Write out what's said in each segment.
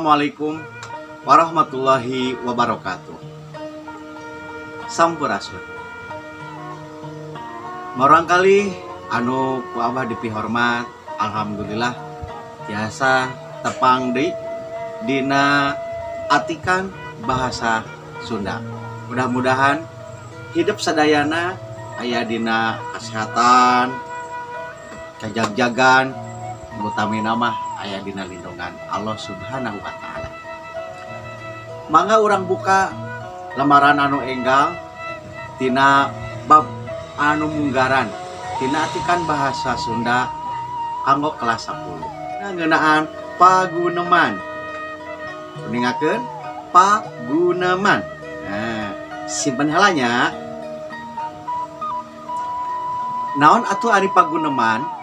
Assalamualaikum warahmatullahi wabarakatuh. Sampurasun. Barangkali anu ku abah dipihormat, alhamdulillah biasa tepang deui dina atikan bahasa Sunda. Mudah-mudahan hidup sadayana aya dina kesehatan, kajag-jagan, utamina mah aya dina lindungan Allah Subhanahu wa taala. Mangga urang buka lembaran anu enggal tina bab anu munggaran tina atikan bahasa Sunda kanggo kelas 10. Ngeunaan paguneman. Kuningakeun paguneman. Nah, simpen halanya. Naon atuh ari paguneman?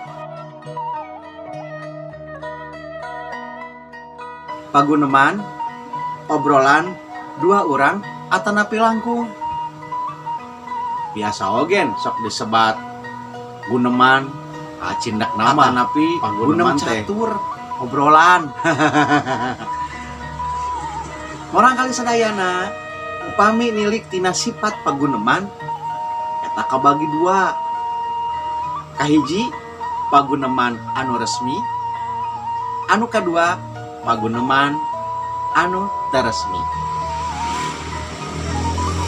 Paguneman obrolan dua orang atanapi langkung. Biasa ogen sok disebat guneman cindak nama atanapi gunem catur obrolan. Orang kali sadayana upami nilik tina sifat paguneman eta kabagi dua. Kahiji paguneman anu resmi, anu kadua paguneman anu teresmi.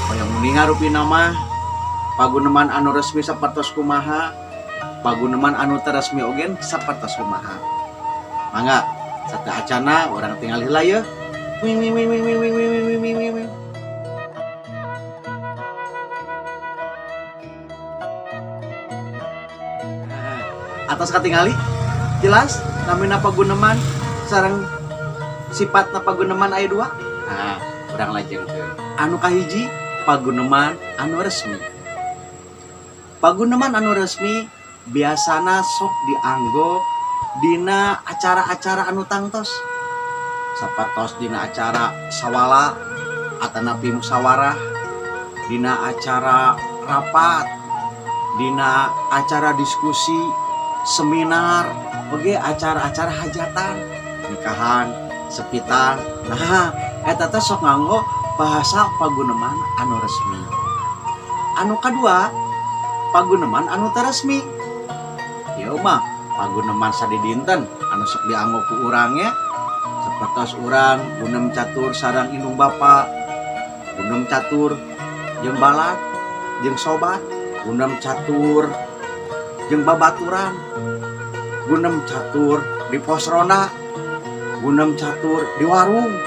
Hoyong muninga rupina mah paguneman anu resmi sapertos kumaha, paguneman anu teresmi ogen sapertos kumaha. Mangga sateacana urang tinggal heula yeuh. Atas katingali jelas namina paguneman sareng sifatna paguneman aya dua. Nah, urang lajengkeun. Anu kahiji paguneman anu resmi. Paguneman anu resmi biasana sok dianggo dina acara-acara anu tangtos. Sapertos dina acara sawala atanapi musyawarah, dina acara rapat, dina acara diskusi, seminar, oge acara-acara hajatan, nikahan, sepitan. Nah, eta teh sok nganggo bahasa paguneman anu resmi. Anu kadua, paguneman anu teresmi. Ieu mah paguneman sadidinten anu sok dianggo ku urang nya. Sapertos urang gunem catur sareng indung bapa, gunem catur jeung balat, jeung sobat, gunem catur jeung babaturan, gunem catur di pos ronda, gunem catur di warung.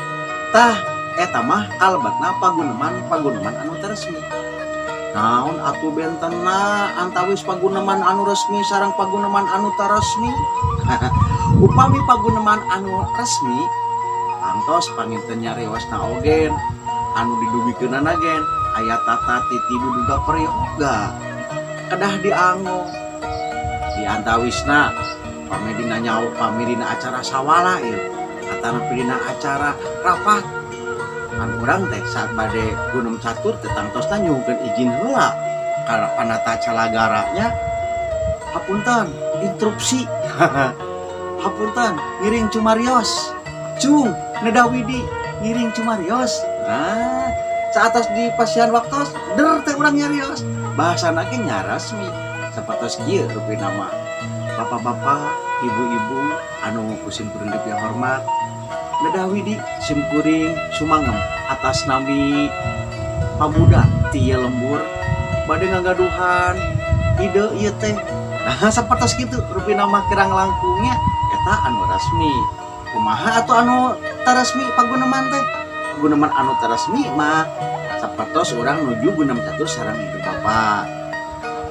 Tah eta mah kalebetna paguneman anu teresmi. Naon atuh bentenna antawis paguneman anu resmi sareng paguneman anu teresmi? Upami paguneman anu resmi pantos panginten nyariosna ogen anu didugikeunana gen aya tata titi duduga prayoga kedah dianggo diantawisna pami dina acara sawala ieu atanapi dina acara rapat. Kan urang teh saat bade gunem catur teh tangtosna nyuhkeun izin heula kana panata calagaranya. Hapunten interupsi. Hapunten ngiring cumarios. Cung nedawidi ngiring cumarios. Nah, saatos di pasian waktos der teh urang nyarios. Bahasana ge nya resmi. Sapertos kieu rupina mah. Bapak-bapak, ibu-ibu anu kusimkuring dipihormat, nedawidi simkuring sumangem atas nami pamuda ti lembur bade ngagaduhan ide ieu teh. Nah, sapertos kitu rupina mah kirang langkungnya eta anu resmi. Kumaha atuh anu teresmi paguneman teh? Paguneman anu teresmi mah sapertos urang nuju gunem catur sareng ibu bapa.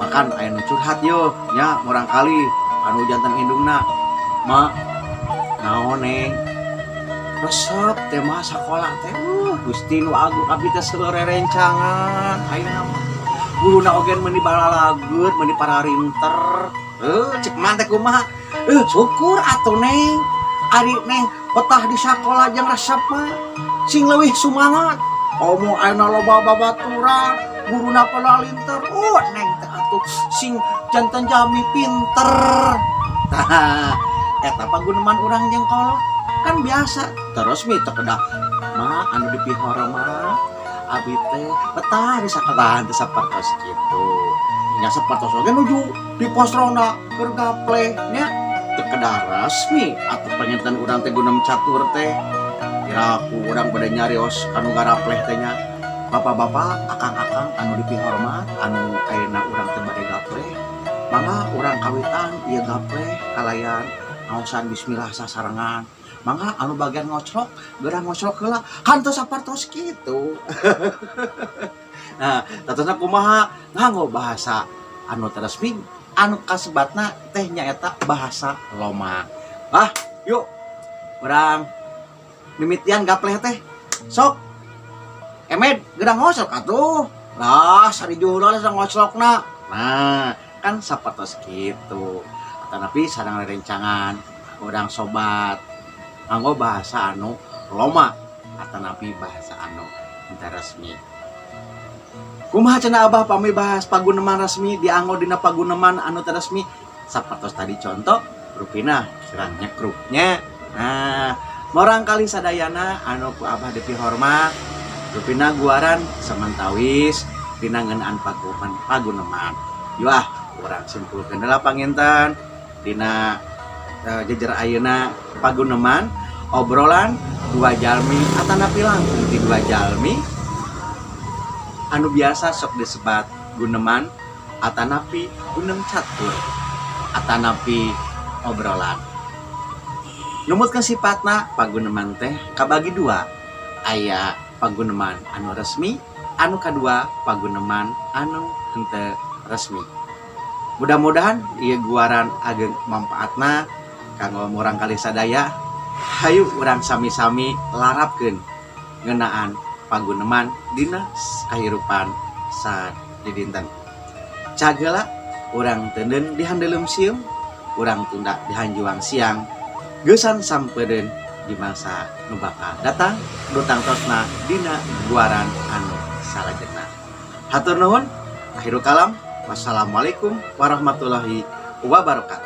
Makan aya nu curhat yo nya urang kali anu janten indungna. Ma naon neng? Resep teh mah sakola teh Gusti nu agung abdi teh sererencangan ayeuna mah. Guruna ogen meuni balalagut, meuni pararinter. Cek man teh kumaha? Syukur atuh neng. Ari neng betah di sakola jeung resep mah sing leuwih sumangat. Omo ayeuna loba babaturan, guruna paralinter. Neng teh atuh sing janten jami pinter. Tah, eta paguneman urang jeung kolot. kan biasa terus mi kedah ma anu dipihara mah abi teh betah bisa katahan teh sapertos kitu nya sapertos oge nuju di posrona keur gapleh nya teu kedah resmi atuh panyentan urang teh gunem catur teh kiraku urang bade nyarios kanu garapleh teh nya bapak-bapak akang-akang anu dipihormat anu ayeuna urang teh bade gapleh mangga urang kawitan ieu gapleh kalayan ngaosan bismillah sasarengan mangga anu bagian ngocrok geurang ngocrok heula kan teu sapartos kitu. Nah tatosna kumaha nganggo bahasa anu teu resmi anu kasebatna teh nyaeta bahasa loma. Yuk urang mimitian gapleh teh sok emed geurang ngocrok atuh lah sarijuhna geurang ngocrokna. Nah kan sapartos kitu atanapi sadang rerencangan urang sobat nganggo bahasa anu loma atanapi bahasa anu teu resmi. Kumaha cenah Abah pami bahas paguneman resmi dianggo dina paguneman anu teu resmi sapertos tadi contoh rupina kirang nyekrupnya. Nah morang kali sadayana anu ku Abah dipihormat rupina guaran samantawis dina ngeunaan paguneman. Yuah urang simpulkeun heula panginten dina jejer ayeuna paguneman obrolan dua jalmi atanapi langkung ti dua jalmi anu biasa sok disebat guneman atanapi gunem catur atanapi obrolan. Numutkeun sifatna paguneman teh kabagi dua aya paguneman anu resmi anu kadua paguneman anu henteu resmi. Mudah-mudahan ieu guaran ageng manfaatna kanggo urang kali sadaya. Hayu urang sami-sami larapkeun ngeunaan paguneman dina kahirupan sadidinten. Cageula urang teuneun dihandeuleum sieum, urang tunda dihanjuang siang, geusan sampeureun di masa nu bakal datang dutangtosna dina guaran anu salajengna. Hatur nuhun, akhirul kalam. Wassalamualaikum warahmatullahi wabarakatuh.